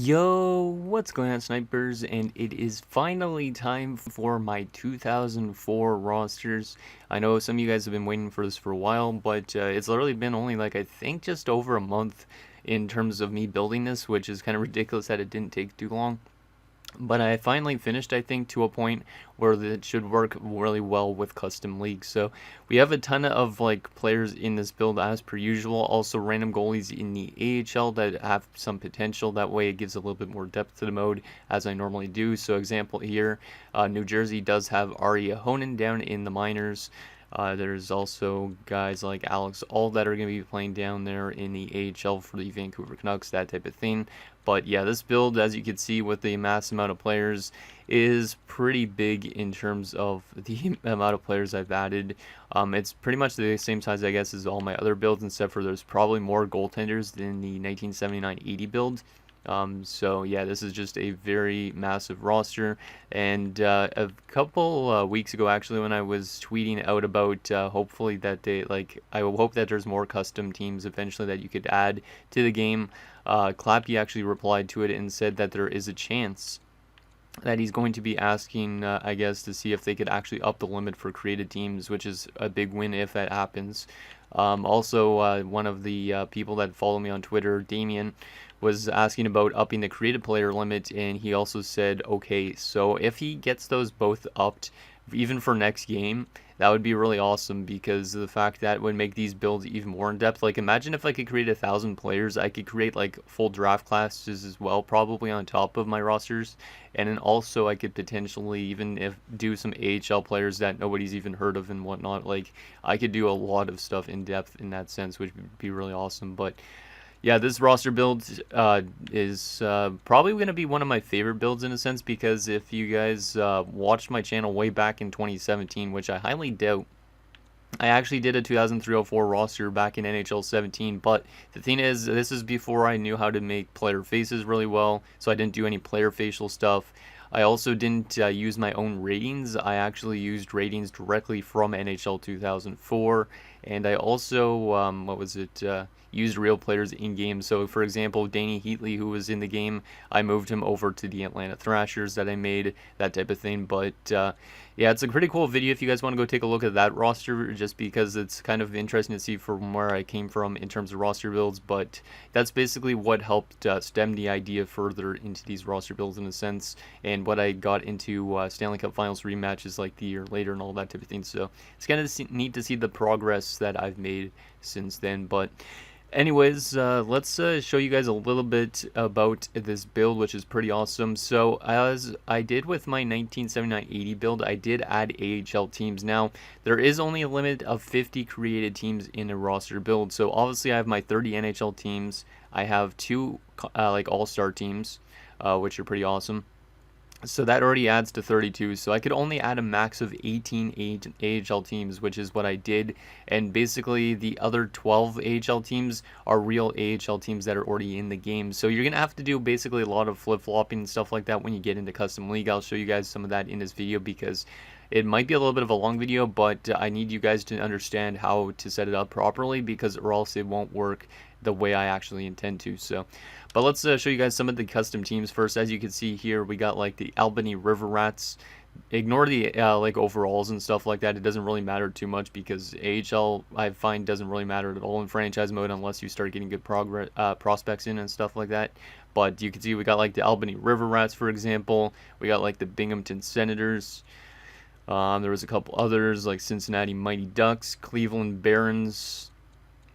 Yo, what's going on, snipers? And it is finally time for my 2004 rosters. I know some of you guys have been waiting for this for a while, but it's literally been only like I think just over a month in terms of me building this, which is kind of ridiculous that it didn't take too long. But I finally finished, I think, to a point where it should work really well with custom leagues. So we have a ton of like players in this build as per usual. Also random goalies in the AHL that have some potential. That way it gives a little bit more depth to the mode as I normally do. So example here, New Jersey does have Ari Ahonen down in the minors. There's also guys like Alex All that are going to be playing down there in the AHL for the Vancouver Canucks, that type of thing. But yeah, this build, as you can see with the mass amount of players, is pretty big in terms of the amount of players I've added. It's pretty much the same size, I guess, as all my other builds, except for there's probably more goaltenders than the 1979-80 build. So yeah, this is just a very massive roster. And a couple weeks ago, actually, when I was tweeting out about hopefully that they I hope that there's more custom teams eventually that you could add to the game. Clappy actually replied to it and said that there is a chance that he's going to be asking, I guess, to see if they could actually up the limit for created teams, which is a big win if that happens. Also, one of the people that follow me on Twitter, Damien, was asking about upping the created player limit, and he also said, okay, so if he gets those both upped, even for next game, that would be really awesome because of the fact that would make these builds even more in depth. Like, imagine if I could create 1,000 players, I could create like full draft classes as well, probably on top of my rosters, and then also I could potentially even do some AHL players that nobody's even heard of and whatnot. Like, I could do a lot of stuff in depth in that sense, which would be really awesome. But yeah, this roster build is probably going to be one of my favorite builds in a sense, because if you guys watched my channel way back in 2017, which I highly doubt, I actually did a 2003-04 roster back in NHL 17, but the thing is, this is before I knew how to make player faces really well, so I didn't do any player facial stuff. I also didn't use my own ratings. I actually used ratings directly from NHL 2004, and I also, used real players in game. So, for example, Danny Heatley, who was in the game, I moved him over to the Atlanta Thrashers that I made, that type of thing. But yeah, it's a pretty cool video if you guys want to go take a look at that roster, just because it's kind of interesting to see from where I came from in terms of roster builds. But that's basically what helped stem the idea further into these roster builds in a sense, and what I got into Stanley Cup Finals rematches like the year later and all that type of thing. So it's kind of neat to see the progress that I've made since then. But anyways, let's show you guys a little bit about this build, which is pretty awesome. So as I did with my 1979-80 build, I did add AHL teams. Now, there is only a limit of 50 created teams in a roster build. So obviously I have my 30 NHL teams. I have two all-star teams, which are pretty awesome. So that already adds to 32, so I could only add a max of 18 AHL teams, which is what I did, and basically the other 12 AHL teams are real AHL teams that are already in the game. So you're going to have to do basically a lot of flip-flopping and stuff like that when you get into Custom League. I'll show you guys some of that in this video because it might be a little bit of a long video, but I need you guys to understand how to set it up properly, because or else it won't work the way I actually intend to. So, but let's show you guys some of the custom teams first. As you can see here, we got like the Albany River Rats. Ignore the like overalls and stuff like that. It doesn't really matter too much because AHL I find doesn't really matter at all in franchise mode unless you start getting good prospects in and stuff like that. But you can see we got like the Albany River Rats, for example. We got like the Binghamton Senators. There was a couple others like Cincinnati Mighty Ducks, Cleveland Barons.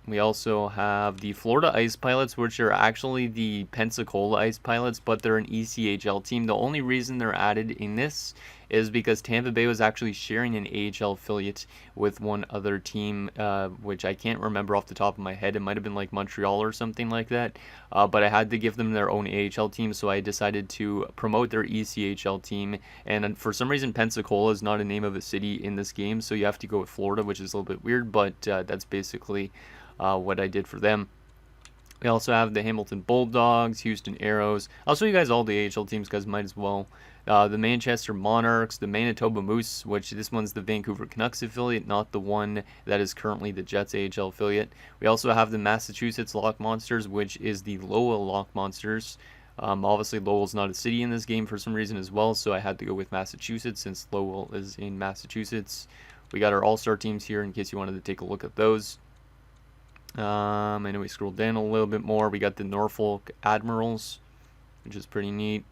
We also have the Florida Ice Pilots, which are actually the Pensacola Ice Pilots, but they're an ECHL team. The only reason they're added in this is because Tampa Bay was actually sharing an AHL affiliate with one other team, which I can't remember off the top of my head. It might have been like Montreal or something like that, but I had to give them their own AHL team, so I decided to promote their ECHL team. And for some reason, Pensacola is not a name of a city in this game, so you have to go with Florida, which is a little bit weird, but that's basically what I did for them. We also have the Hamilton Bulldogs, Houston Aeros. I'll show you guys all the AHL teams because might as well. The Manchester Monarchs, the Manitoba Moose, which this one's the Vancouver Canucks affiliate, not the one that is currently the Jets AHL affiliate. We also have the Massachusetts Lock Monsters, which is the Lowell Lock Monsters. Obviously, Lowell's not a city in this game for some reason as well, so I had to go with Massachusetts since Lowell is in Massachusetts. We got our all-star teams here in case you wanted to take a look at those. And then we scroll down a little bit more. We got the Norfolk Admirals, which is pretty neat.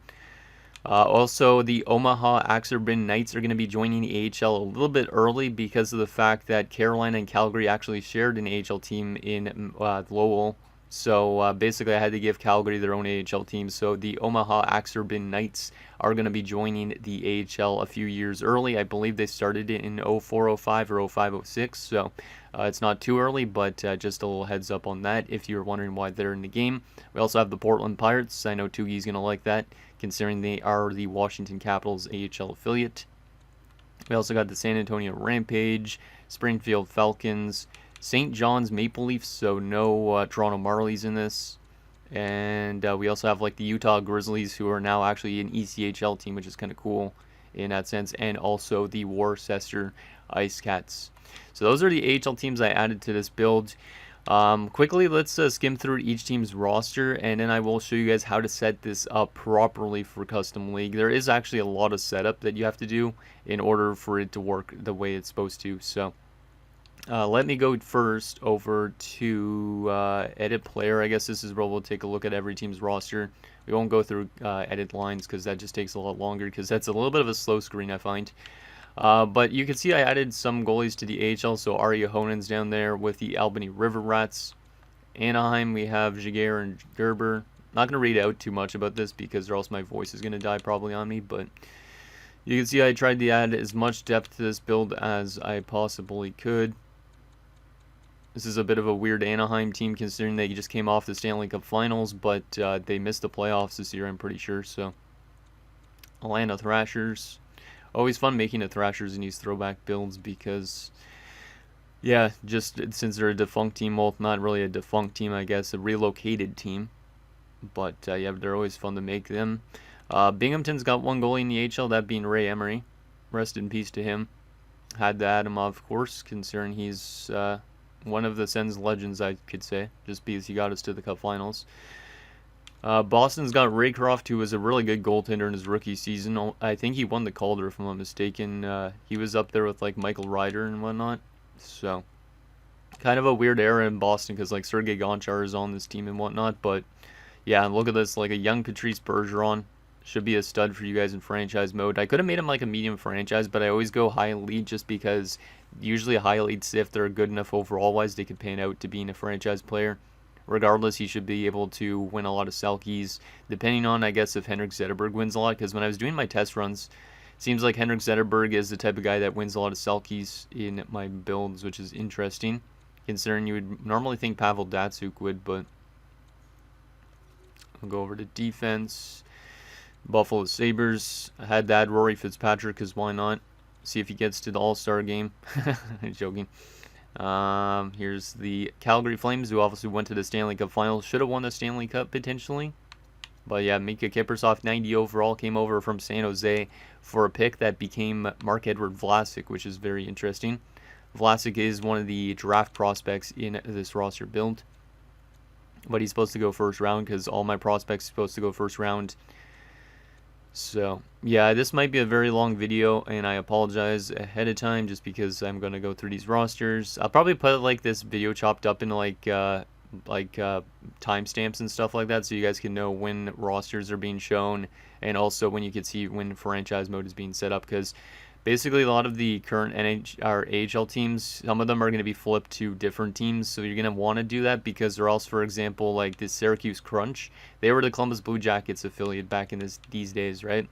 Also, the Omaha Axerbin Knights are going to be joining the AHL a little bit early because of the fact that Carolina and Calgary actually shared an AHL team in Lowell. So basically, I had to give Calgary their own AHL team. So the Omaha Axerbin Knights are going to be joining the AHL a few years early. I believe they started it in 04-05 or 05-06. So it's not too early, but just a little heads up on that if you're wondering why they're in the game. We also have the Portland Pirates. I know Tugi's going to like that, considering they are the Washington Capitals AHL affiliate. We also got the San Antonio Rampage, Springfield Falcons, St. John's Maple Leafs, so no Toronto Marlies in this. And we also have like the Utah Grizzlies, who are now actually an ECHL team, which is kind of cool in that sense. And also the Worcester Ice Cats. So those are the AHL teams I added to this build. Quickly, let's skim through each team's roster, and then I will show you guys how to set this up properly for Custom League. There is actually a lot of setup that you have to do in order for it to work the way it's supposed to. So let me go first over to edit player. I guess this is where we'll take a look at every team's roster. We won't go through edit lines because that just takes a lot longer, because that's a little bit of a slow screen, I find. But you can see I added some goalies to the AHL, so Arya Honen's down there with the Albany River Rats. Anaheim, we have Jaguar and Gerber. Not going to read out too much about this because or else my voice is going to die probably on me, but you can see I tried to add as much depth to this build as I possibly could. This is a bit of a weird Anaheim team considering they just came off the Stanley Cup Finals, but they missed the playoffs this year, I'm pretty sure. So, Atlanta Thrashers. Always fun making the Thrashers in these throwback builds because, yeah, just since they're a defunct team, well, not really a defunct team, I guess, a relocated team. But, yeah, they're always fun to make them. Binghamton's got one goalie in the AHL, that being Ray Emery. Rest in peace to him. Had to add him, of course, considering he's one of the Sens legends, I could say, just because he got us to the Cup Finals. Boston's got Raycroft, who was a really good goaltender in his rookie season. I think he won the Calder, if I'm not mistaken. He was up there with like Michael Ryder and whatnot. So, kind of a weird era in Boston because like Sergei Gonchar is on this team and whatnot. But yeah, look at this, like a young Patrice Bergeron. Should be a stud for you guys in franchise mode. I could have made him like a medium franchise, but I always go high elite just because usually a high elite, if they're good enough overall wise, they could pan out to being a franchise player. Regardless, he should be able to win a lot of Selkies, depending on, I guess, if Henrik Zetterberg wins a lot. Because when I was doing my test runs, it seems like Henrik Zetterberg is the type of guy that wins a lot of Selkies in my builds, which is interesting, considering you would normally think Pavel Datsyuk would, but I'll go over to defense. Buffalo Sabres. I had to add Rory Fitzpatrick, because why not? See if he gets to the All-Star game. I'm joking. Here's the Calgary Flames, who obviously went to the Stanley Cup Finals. Should have won the Stanley Cup, potentially. But yeah, Mika Kiprusoff, 90 overall, came over from San Jose for a pick that became Mark-Edward Vlasic, which is very interesting. Vlasic is one of the draft prospects in this roster build. But he's supposed to go first round, because all my prospects are supposed to go first round. So, yeah, this might be a very long video, and I apologize ahead of time just because I'm going to go through these rosters. I'll probably put like this video chopped up into like timestamps and stuff like that, so you guys can know when rosters are being shown, and also when you can see when franchise mode is being set up, because basically a lot of the current AHL teams, some of them are going to be flipped to different teams, so you're going to want to do that because or else, for example, like the Syracuse Crunch, they were the Columbus Blue Jackets affiliate back in these days, right?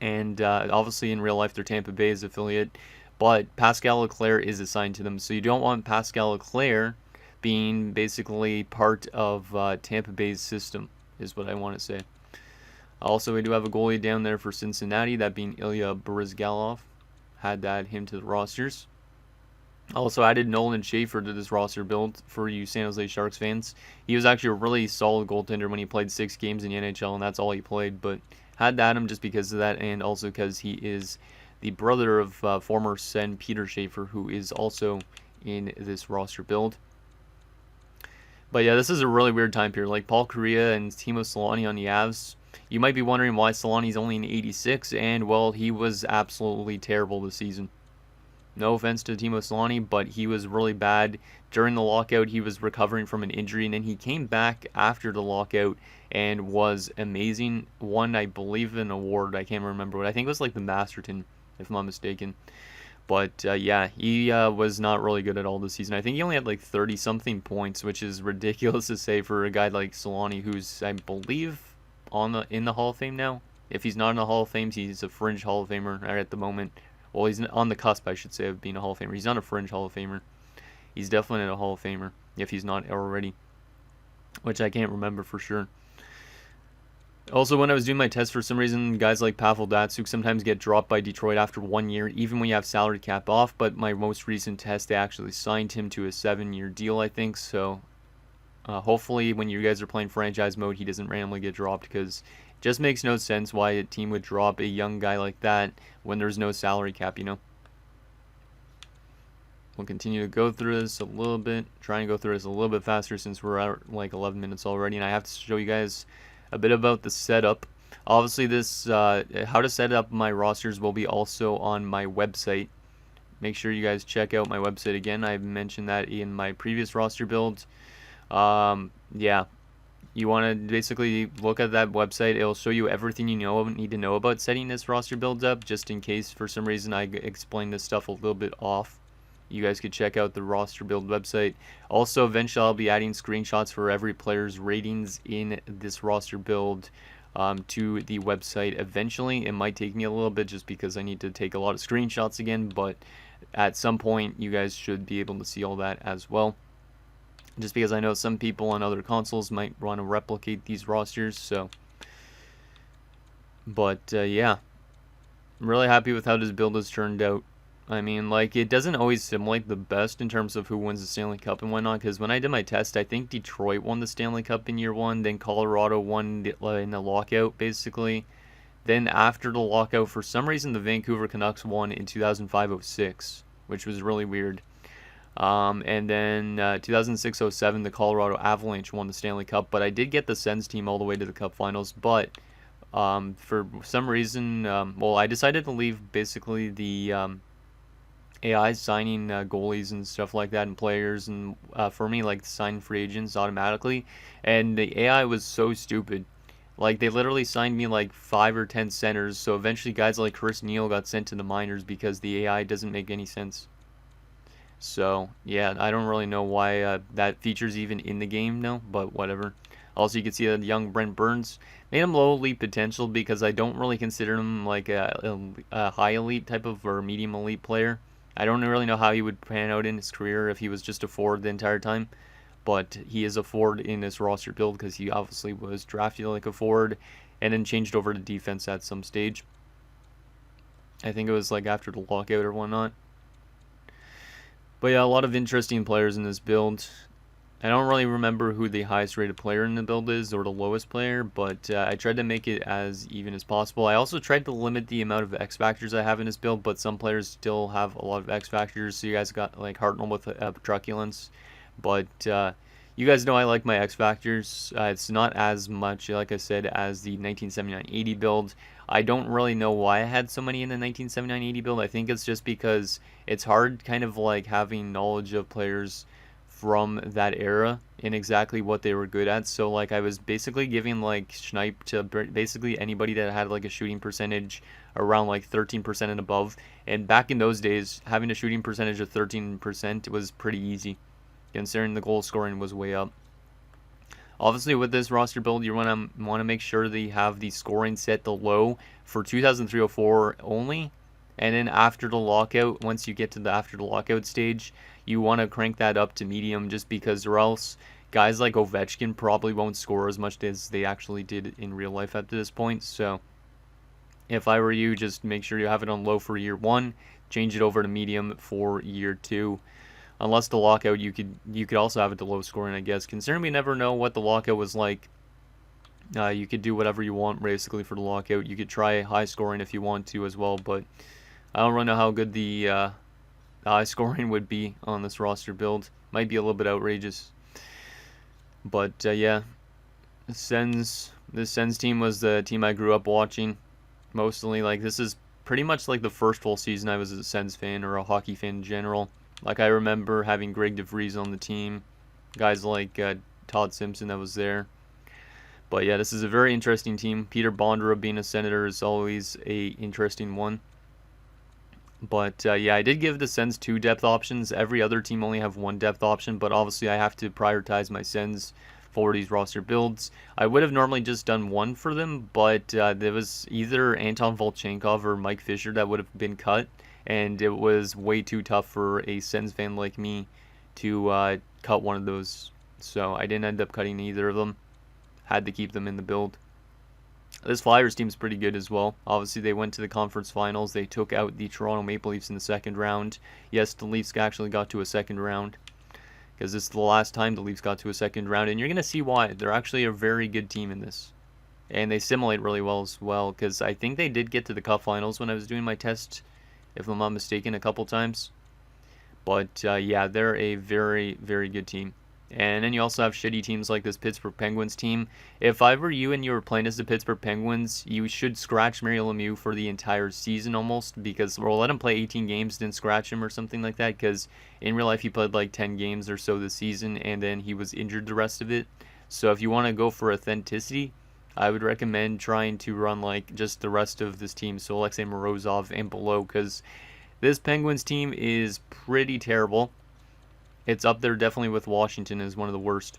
And obviously in real life they're Tampa Bay's affiliate, but Pascal Leclerc is assigned to them, so you don't want Pascal Leclerc being basically part of Tampa Bay's system, is what I want to say. Also, we do have a goalie down there for Cincinnati, that being Ilya Brizgalov. Had to add him to the rosters. Also added Nolan Schaefer to this roster build for you San Jose Sharks fans. He was actually a really solid goaltender when he played 6 games in the NHL, and that's all he played. But had to add him just because of that, and also because he is the brother of former Sen Peter Schaefer, who is also in this roster build. But yeah, this is a really weird time period. Like Paul Kariya and Timo Solani on the Avs. You might be wondering why Solani's only an 86, and well, he was absolutely terrible this season. No offense to Timo Solani, but he was really bad. During the lockout, he was recovering from an injury, and then he came back after the lockout and was amazing. Won, I believe, an award. I can't remember what. I think it was like the Masterton, if I'm not mistaken. But yeah, he was not really good at all this season. I think he only had like 30-something points, which is ridiculous to say for a guy like Solani, who's, I believe, in the Hall of Fame now. If he's not in the Hall of Fame, he's a fringe Hall of Famer right at the moment. Well, he's on the cusp, I should say, of being a Hall of Famer. He's not a fringe Hall of Famer. He's definitely a Hall of Famer, if he's not already, which I can't remember for sure. Also, when I was doing my test, for some reason, guys like Pavel Datsyuk sometimes get dropped by Detroit after 1 year, even when you have salary cap off. But my most recent test, they actually signed him to a 7-year deal, I think. So hopefully when you guys are playing franchise mode, he doesn't randomly get dropped, because it just makes no sense why a team would drop a young guy like that when there's no salary cap, you know. We'll continue to go through this a little bit, try and go through this a little bit faster since we're at like 11 minutes already, and I have to show you guys a bit about the setup. Obviously, this how to set up my rosters will be also on my website. Make sure you guys check out my website again. I mentioned that in my previous roster build. Yeah, you want to basically look at that website. It'll show you everything you need to know about setting this roster build up, just in case for some reason I explain this stuff a little bit off. You guys could check out the roster build website. Also, eventually I'll be adding screenshots for every player's ratings in this roster build to the website eventually. It might take me a little bit just because I need to take a lot of screenshots again, but at some point you guys should be able to see all that as well. Just because I know some people on other consoles might want to replicate these rosters, so. But yeah, I'm really happy with how this build has turned out. I mean, like, it doesn't always simulate the best in terms of who wins the Stanley Cup and whatnot, because when I did my test, I think Detroit won the Stanley Cup in year 1, then Colorado won in the lockout, basically. Then after the lockout, for some reason, the Vancouver Canucks won in 2005-06, which was really weird. And then 2006-07, the Colorado Avalanche won the Stanley Cup, but I did get the Sens team all the way to the Cup Finals, but for some reason, well, I decided to leave basically the AI signing goalies and stuff like that and players, and for me, like, sign free agents automatically, and the AI was so stupid. Like, they literally signed me like 5 or 10 centers, so eventually guys like Chris Neal got sent to the minors because the AI doesn't make any sense. So yeah, I don't really know why that feature's even in the game now, but whatever. Also, you can see that young Brent Burns made him low elite potential, because I don't really consider him like a high elite type of or medium elite player. I don't really know how he would pan out in his career if he was just a forward the entire time, but he is a forward in this roster build because he obviously was drafted like a forward and then changed over to defense at some stage. I think it was like after the lockout or whatnot. But yeah, a lot of interesting players in this build. I don't really remember who the highest rated player in the build is or the lowest player, but I tried to make it as even as possible. I also tried to limit the amount of X Factors I have in this build, but some players still have a lot of X Factors, so you guys got like Hartnell with Truculence. But you guys know I like my X Factors. It's not as much, like I said, as the 1979-80 build. I don't really know why I had so many in the 1979-80 build. I think it's just because it's hard kind of like having knowledge of players from that era and exactly what they were good at. So like I was basically giving like Schneip to basically anybody that had like a shooting percentage around like 13% and above. And back in those days, having a shooting percentage of 13% was pretty easy, considering the goal scoring was way up. Obviously, with this roster build, you want to make sure that you have the scoring set to low for 2003-04 only, and then after the lockout, once you get to the after the lockout stage, you want to crank that up to medium, just because or else guys like Ovechkin probably won't score as much as they actually did in real life at this point. So if I were you, just make sure you have it on low for year 1, change it over to medium for year 2. Unless the lockout, you could also have it to low scoring, I guess. Considering we never know what the lockout was like, you could do whatever you want basically for the lockout. You could try high scoring if you want to as well, but I don't really know how good the high scoring would be on this roster build. Might be a little bit outrageous. But yeah, this Sens team was the team I grew up watching mostly. Like this is pretty much like the first full season I was a Sens fan or a hockey fan in general. Like I remember having Greg DeVries on the team, guys like Todd Simpson that was there. But yeah, this is a very interesting team. Peter Bondurant being a Senator is always a interesting one. But yeah, I did give the Sens 2 depth options. Every other team only have 1 depth option, but obviously I have to prioritize my Sens for these roster builds. I would have normally just done 1 for them, but there was either Anton Volchenkov or Mike Fisher that would have been cut, and it was way too tough for a Sens fan like me to cut one of those. So I didn't end up cutting either of them. Had to keep them in the build. This Flyers team's pretty good as well. Obviously, they went to the conference finals. They took out the Toronto Maple Leafs in the second round. Yes, the Leafs actually got to a second round because this is the last time the Leafs got to a second round, and you're going to see why. They're actually a very good team in this, and they simulate really well as well because I think they did get to the Cup finals when I was doing my test, if I'm not mistaken, a couple times. But yeah, they're a very, very good team. And then you also have shitty teams like this Pittsburgh Penguins team. If I were you and you were playing as the Pittsburgh Penguins, you should scratch Mario Lemieux for the entire season almost, because we'll let him play 18 games, then scratch him or something like that, because in real life he played like 10 games or so this season, and then he was injured the rest of it. So if you want to go for authenticity, I would recommend trying to run like just the rest of this team, so Alexei Morozov and below, because this Penguins team is pretty terrible. It's up there definitely with Washington as one of the worst.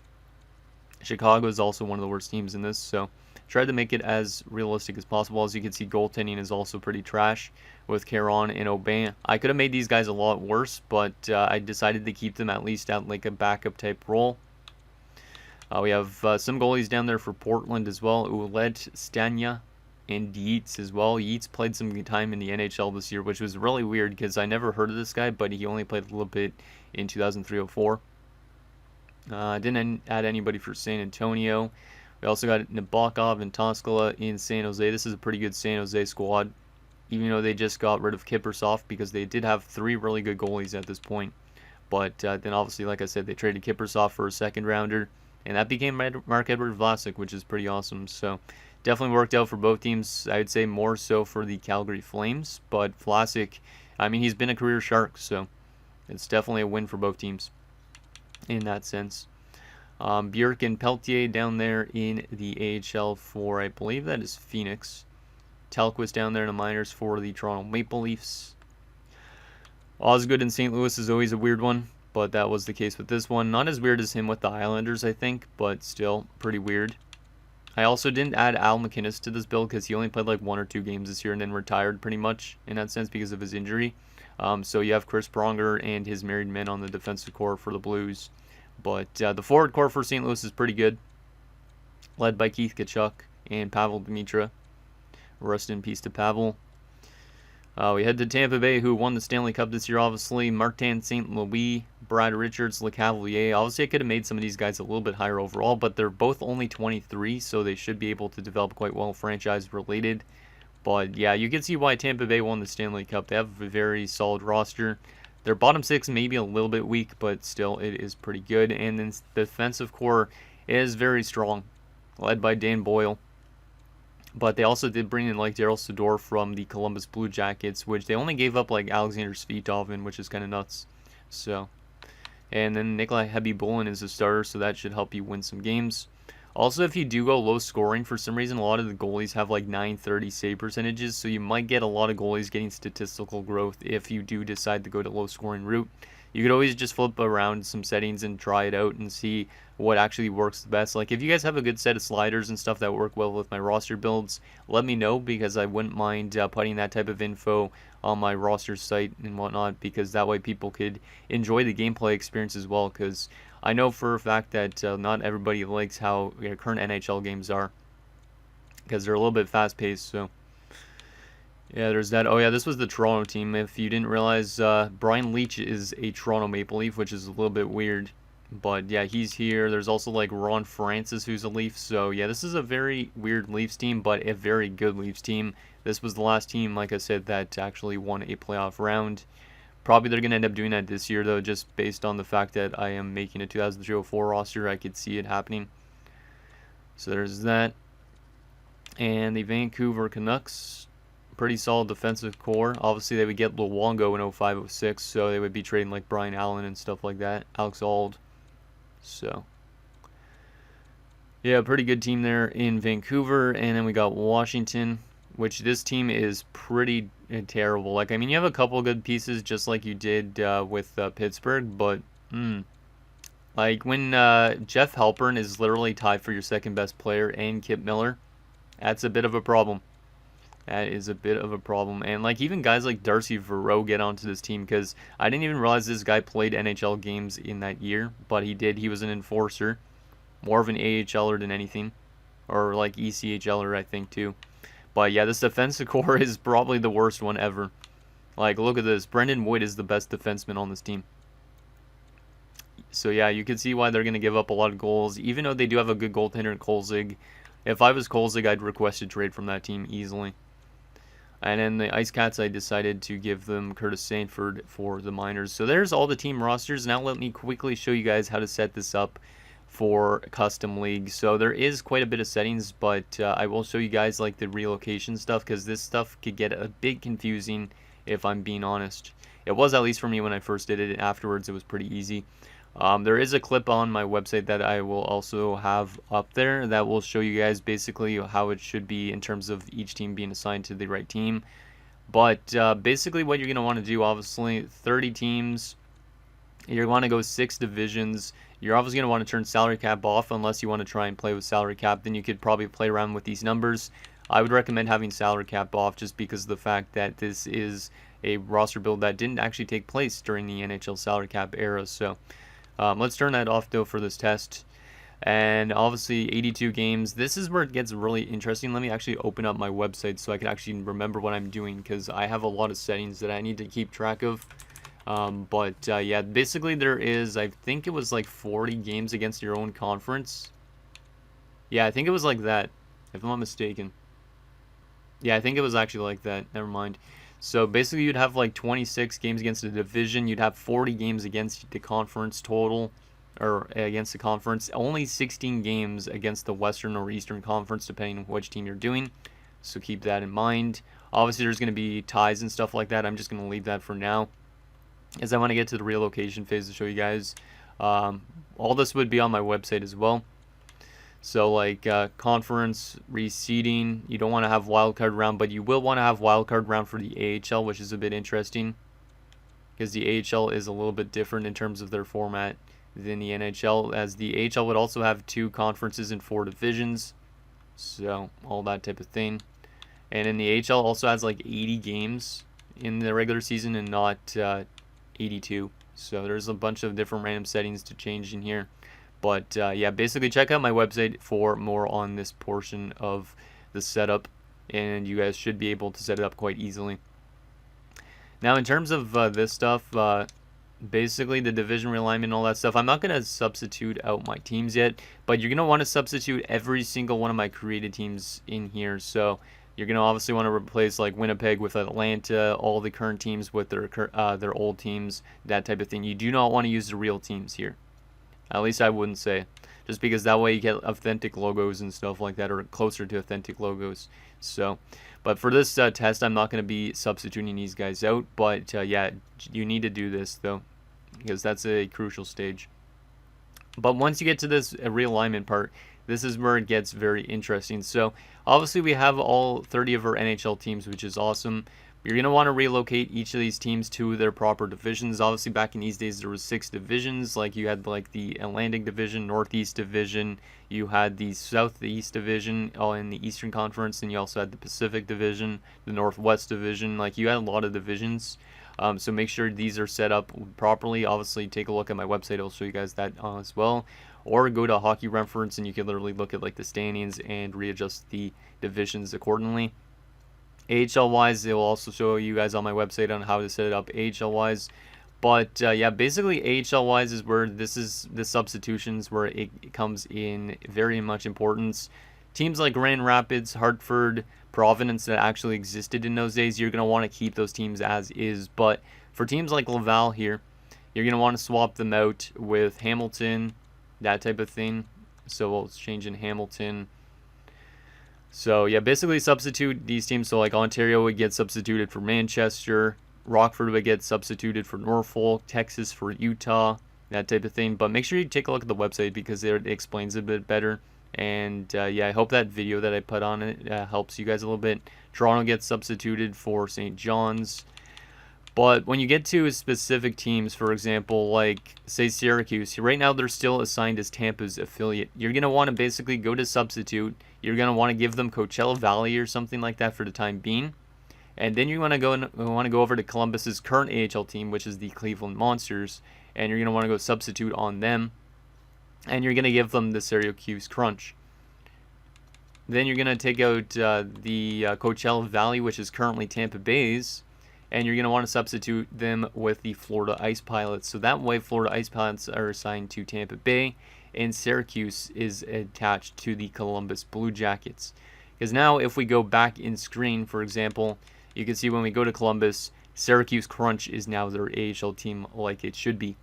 Chicago is also one of the worst teams in this, so tried to make it as realistic as possible. As you can see, goaltending is also pretty trash with Caron and Aubin. I could have made these guys a lot worse, but I decided to keep them at least at like a backup type role. We have some goalies down there for Portland as well. Ouellet, Stania, and Yeats as well. Yeats played some time in the NHL this year, which was really weird because I never heard of this guy, but he only played a little bit in 2003-04. Didn't add anybody for San Antonio. We also got Nabokov and Toskala in San Jose. This is a pretty good San Jose squad, even though they just got rid of Kiprusoff because they did have 3 really good goalies at this point. But then obviously, like I said, they traded Kiprusoff for a second rounder, and that became Marc-Edouard Vlasic, which is pretty awesome. So definitely worked out for both teams. I would say more so for the Calgary Flames, but Vlasic, I mean, he's been a career Shark, so it's definitely a win for both teams in that sense. Bjork and Peltier down there in the AHL for, I believe that is Phoenix. Telquist down there in the minors for the Toronto Maple Leafs. Osgood in St. Louis is always a weird one, but that was the case with this one. Not as weird as him with the Islanders, I think, but still pretty weird. I also didn't add Al MacInnis to this build because he only played like 1 or 2 games this year and then retired pretty much in that sense because of his injury. So you have Chris Pronger and his married men on the defensive core for the Blues. But the forward core for St. Louis is pretty good, led by Keith Tkachuk and Pavel Demitra. Rest in peace to Pavel. We head to Tampa Bay, who won the Stanley Cup this year, obviously. Martin St. Louis, Brad Richards, LeCavalier. Obviously, I could have made some of these guys a little bit higher overall, but they're both only 23, so they should be able to develop quite well franchise-related. But yeah, you can see why Tampa Bay won the Stanley Cup. They have a very solid roster. Their bottom 6 may be a little bit weak, but still, it is pretty good. And then the defensive core is very strong, led by Dan Boyle. But they also did bring in like Daryl Sador from the Columbus Blue Jackets, which they only gave up like Alexander Svitov, which is kind of nuts. So, and then Nikolai Hebibulin is a starter, so that should help you win some games. Also, if you do go low scoring, for some reason, a lot of the goalies have like 930 save percentages, so you might get a lot of goalies getting statistical growth if you do decide to go to low scoring route. You could always just flip around some settings and try it out and see what actually works the best. Like if you guys have a good set of sliders and stuff that work well with my roster builds, let me know because I wouldn't mind putting that type of info on my roster site and whatnot, because that way people could enjoy the gameplay experience as well, because I know for a fact that not everybody likes how current NHL games are because they're a little bit fast paced. So yeah, there's that. Oh yeah, this was the Toronto team. If you didn't realize, Brian Leetch is a Toronto Maple Leaf, which is a little bit weird. But yeah, he's here. There's also like Ron Francis, who's a Leaf. So yeah, this is a very weird Leafs team, but a very good Leafs team. This was the last team, like I said, that actually won a playoff round. Probably they're going to end up doing that this year, though, just based on the fact that I am making a 2003-04 roster. I could see it happening. So there's that. And the Vancouver Canucks, pretty solid defensive core. Obviously, they would get Luongo in 05-06, so they would be trading like Brian Allen and stuff like that. Alex Auld. So, yeah, pretty good team there in Vancouver. And then we got Washington, which this team is pretty terrible. Like, I mean, you have a couple good pieces just like you did with Pittsburgh, but like when Jeff Halpern is literally tied for your second best player and Kip Miller, that's a bit of a problem. That is a bit of a problem. And like even guys like Darcy Verreau get onto this team, because I didn't even realize this guy played NHL games in that year, but he did. He was an enforcer, more of an AHLer than anything, or like ECHLer I think too. But yeah, this defensive core is probably the worst one ever. Like, look at this. Brendan Wood is the best defenseman on this team. So yeah, you can see why they're going to give up a lot of goals, even though they do have a good goaltender in Kolzig. If I was Kolzig, I'd request a trade from that team easily. And then the Ice Cats, I decided to give them Curtis Sanford for the minors. So there's all the team rosters. Now let me quickly show you guys how to set this up for custom league. So there is quite a bit of settings, but I will show you guys like the relocation stuff, because this stuff could get a bit confusing if I'm being honest. It was, at least for me when I first did it. Afterwards it was pretty easy. There is a clip on my website that I will also have up there that will show you guys basically how it should be in terms of each team being assigned to the right team. But basically what you're going to want to do, obviously 30 teams, you want to go 6 divisions. You're obviously going to want to turn salary cap off unless you want to try and play with salary cap. Then you could probably play around with these numbers. I would recommend having salary cap off just because of the fact that this is a roster build that didn't actually take place during the NHL salary cap era. So let's turn that off though for this test. And obviously 82 games. This is where it gets really interesting. Let me actually open up my website so I can actually remember what I'm doing, because I have a lot of settings that I need to keep track of. Yeah, basically there is, I think it was like 40 games against your own conference. Yeah, I think it was like that, if I'm not mistaken. Yeah, I think it was actually like that. Never mind. So basically you'd have like 26 games against the division. You'd have 40 games against the conference total, or against the conference. Only 16 games against the Western or Eastern Conference, depending on which team you're doing. So keep that in mind. Obviously there's going to be ties and stuff like that. I'm just going to leave that for now, as I want to get to the relocation phase to show you guys. All this would be on my website as well. So like conference reseeding, you don't want to have wildcard round, but you will want to have wildcard round for the AHL, which is a bit interesting, because the AHL is a little bit different in terms of their format than the NHL, as the AHL would also have 2 conferences and 4 divisions, so all that type of thing. And then the AHL also has like 80 games in the regular season and not 82. So there's a bunch of different random settings to change in here. But yeah, basically check out my website for more on this portion of the setup, and you guys should be able to set it up quite easily. Now in terms of this stuff, basically the division realignment and all that stuff, I'm not going to substitute out my teams yet, but you're going to want to substitute every single one of my created teams in here. So you're going to obviously want to replace like Winnipeg with Atlanta, all the current teams with their old teams, that type of thing. You do not want to use the real teams here. At least I wouldn't say. Just because that way you get authentic logos and stuff like that, or closer to authentic logos. So, but for this test, I'm not going to be substituting these guys out. But yeah, you need to do this though, because that's a crucial stage. But once you get to this realignment part, this is where it gets very interesting. So obviously we have all 30 of our NHL teams, which is awesome. You're going to want to relocate each of these teams to their proper divisions. Obviously, back in these days, there was 6 divisions. Like, you had, like, the Atlantic Division, Northeast Division. You had the Southeast Division, all in the Eastern Conference. And you also had the Pacific Division, the Northwest Division. Like, you had a lot of divisions. So make sure these are set up properly. Obviously, take a look at my website. I'll show you guys that as well. Or go to Hockey Reference, and you can literally look at, like, the standings and readjust the divisions accordingly. AHL-wise, they will also show you guys on my website on how to set it up AHL-wise. But yeah, basically AHL-wise is where this is the substitutions where it comes in very much importance. Teams like Grand Rapids, Hartford, Providence that actually existed in those days, you're going to want to keep those teams as is. But For teams like Laval here, you're going to want to swap them out with Hamilton, that type of thing. So we'll change in Hamilton. So yeah, basically substitute these teams. So like Ontario would get substituted for Manchester, Rockford would get substituted for Norfolk, Texas for Utah, that type of thing. But make sure you take a look at the website because it explains it a bit better. And yeah, I hope that video that I put on it helps you guys a little bit. Toronto gets substituted for St. John's. But when you get to specific teams, for example, like, say, Syracuse, right now they're still assigned as Tampa's affiliate. You're going to want to basically go to substitute. You're going to want to give them Coachella Valley or something like that for the time being. And then you want to go over to Columbus's current AHL team, which is the Cleveland Monsters. And you're going to want to go substitute on them. And you're going to give them the Syracuse Crunch. Then you're going to take out the Coachella Valley, which is currently Tampa Bay's. And you're going to want to substitute them with the Florida Ice Pilots. So that way, Florida Ice Pilots are assigned to Tampa Bay, and Syracuse is attached to the Columbus Blue Jackets. Because now, if we go back in screen, for example, you can see when we go to Columbus, Syracuse Crunch is now their AHL team like it should be.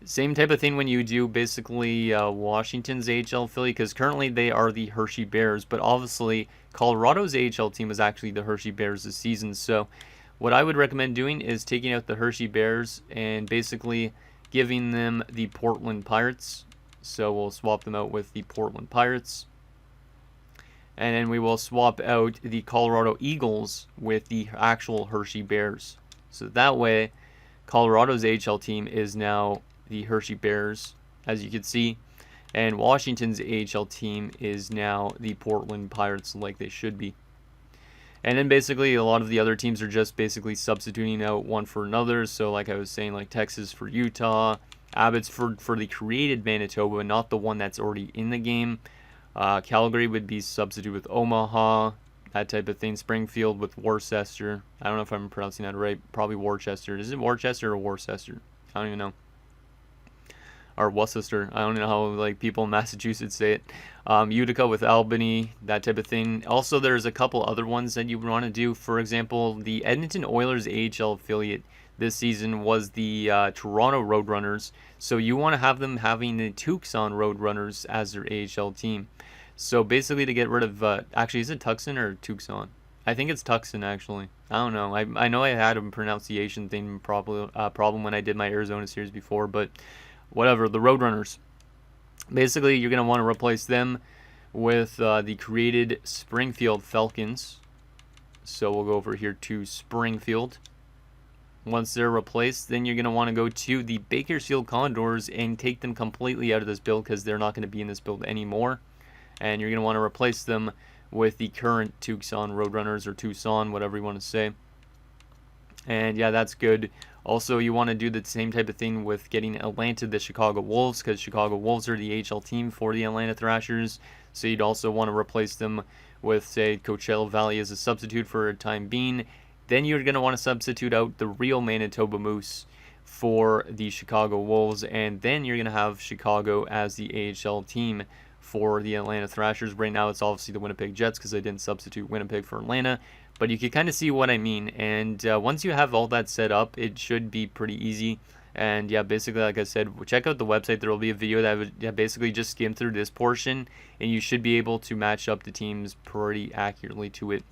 Same type of thing when you do basically Washington's AHL affiliate, because currently they are the Hershey Bears, but obviously Colorado's AHL team is actually the Hershey Bears this season. So what I would recommend doing is taking out the Hershey Bears and basically giving them the Portland Pirates. So we'll swap them out with the Portland Pirates. And then we will swap out the Colorado Eagles with the actual Hershey Bears. So that way, Colorado's AHL team is now the Hershey Bears, as you can see, and Washington's AHL team is now the Portland Pirates like they should be. And then basically a lot of the other teams are just basically substituting out one for another. So like I was saying, like Texas for Utah, Abbott's for the created Manitoba, not the one that's already in the game. Calgary would be substitute with Omaha, that type of thing. Springfield with Worcester. I don't know if I'm pronouncing that right. Probably Worcester. Is it Worcester or Worcester? I don't even know. Or Worcester. I don't know how like people in Massachusetts say it. Utica with Albany, that type of thing. Also, there's a couple other ones that you want to do. For example, the Edmonton Oilers AHL affiliate this season was the Toronto Roadrunners. So you want to have them having the Tucson Roadrunners as their AHL team. So basically to get rid of, actually is it Tucson or Tucson? I think it's Tucson actually. I don't know. I know I had a pronunciation thing problem when I did my Arizona series before, but whatever, the Roadrunners. Basically, you're going to want to replace them with the created Springfield Falcons. So we'll go over here to Springfield. Once they're replaced, then you're going to want to go to the Bakersfield Condors and take them completely out of this build because they're not going to be in this build anymore. And you're going to want to replace them with the current Tucson Roadrunners, or Tucson, whatever you want to say. And yeah, that's good. Also, you want to do the same type of thing with getting Atlanta the Chicago Wolves, because Chicago Wolves are the AHL team for the Atlanta Thrashers. So you'd also want to replace them with, say, Coachella Valley as a substitute for a time being. Then you're going to want to substitute out the real Manitoba Moose for the Chicago Wolves. And then you're going to have Chicago as the AHL team for the Atlanta Thrashers. Right now, it's obviously the Winnipeg Jets because I didn't substitute Winnipeg for Atlanta. But you can kind of see what I mean. And once you have all that set up, it should be pretty easy. And yeah, basically, like I said, check out the website. There will be a video that would basically just skim through this portion. And you should be able to match up the teams pretty accurately to it.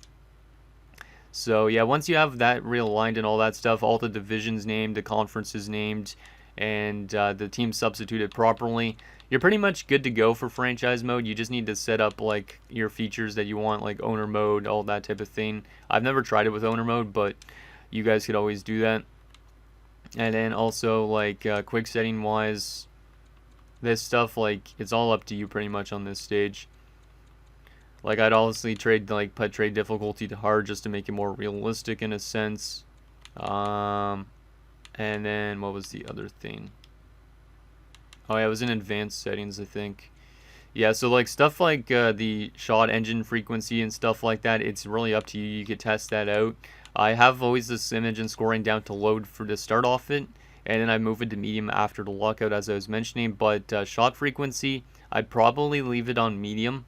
So yeah, once you have that realigned and all that stuff, all the divisions named, the conferences named, and the team substituted properly, you're pretty much good to go for franchise mode. You just need to set up like your features that you want, like owner mode, all that type of thing. I've never tried it with owner mode, but you guys could always do that. And then also like quick setting wise, this stuff, like it's all up to you pretty much on this stage. Like I'd honestly put trade difficulty to hard just to make it more realistic in a sense. And then what was the other thing? Oh yeah, it was in advanced settings, I think. Yeah, so like stuff like the shot engine frequency and stuff like that, it's really up to you. You could test that out. I have always this image and scoring down to load for to start off it, and then I move it to medium after the lockout, as I was mentioning. But shot frequency, I'd probably leave it on medium.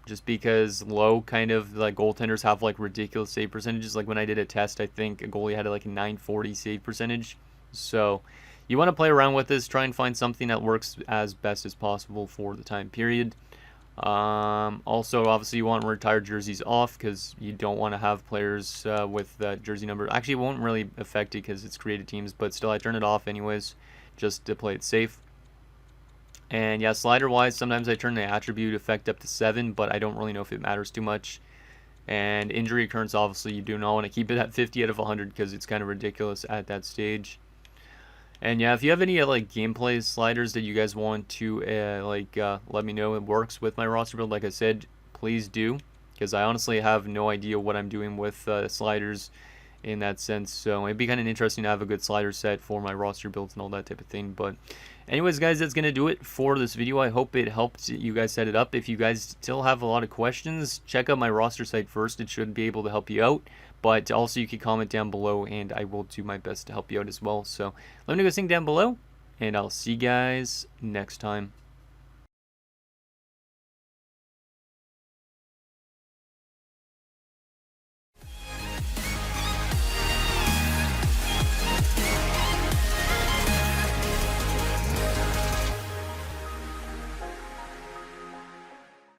just because low kind of like goaltenders have like ridiculous save percentages. Like when I did a test, I think a goalie had like a 940 save percentage. So you want to play around with this, try and find something that works as best as possible for the time period. Also, obviously, you want retired jerseys off because you don't want to have players with that jersey number. Actually, it won't really affect it because it's created teams, but still, I turn it off anyways just to play it safe. And yeah, slider-wise, sometimes I turn the attribute effect up to 7, but I don't really know if it matters too much. And injury occurrence, obviously, you do not want to keep it at 50 out of 100 because it's kind of ridiculous at that stage. And yeah, if you have any like gameplay sliders that you guys want to let me know it works with my roster build, like I said, please do, because I honestly have no idea what I'm doing with sliders in that sense. So it'd be kind of interesting to have a good slider set for my roster builds and all that type of thing. But anyways, guys, that's gonna do it for this video. I hope it helped you guys set it up. If you guys still have a lot of questions, check out my roster site first. It should be able to help you out. But also you can comment down below and I will do my best to help you out as well. So let me know what you think down below, and I'll see you guys next time.